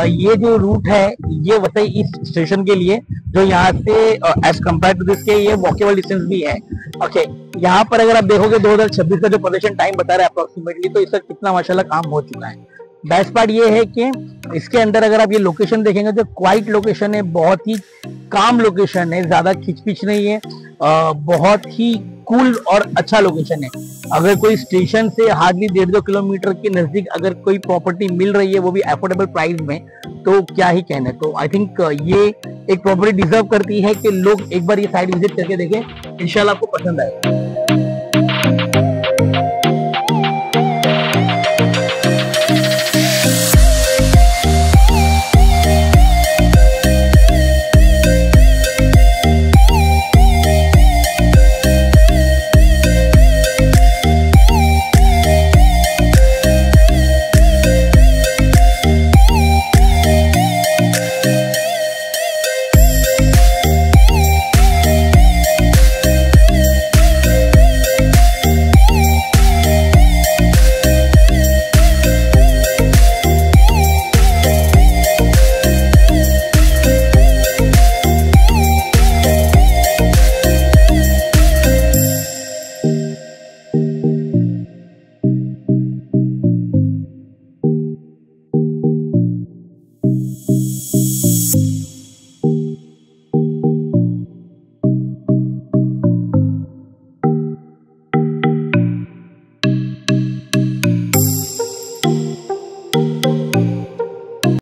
ये जो रूट है ये वैसे इस स्टेशन के लिए जो यहाँ से एज कम्पेयर टू दिस के ये वॉकेबल डिस्टेंस भी है। ओके, यहाँ पर अगर आप देखोगे 2026 का जो पोजीशन टाइम बता रहा है अप्रोक्सीमेटली, तो इसका कितना माशाल्लाह काम हो चुका है। बेस्ट पार्ट ये है कि इसके अंदर अगर आप ये लोकेशन देखेंगे तो क्वाइट लोकेशन है, बहुत ही काम लोकेशन है, ज्यादा खिचपिच नहीं है, बहुत ही कूल और अच्छा लोकेशन है। अगर कोई स्टेशन से हार्डली 1.5-2 किलोमीटर के नजदीक अगर कोई प्रॉपर्टी मिल रही है वो भी अफोर्डेबल प्राइस में, तो क्या ही कहना है। तो आई थिंक ये एक प्रॉपर्टी डिजर्व करती है कि लोग एक बार ये साइट विजिट करके देखें, इंशाल्लाह आपको पसंद आएगा।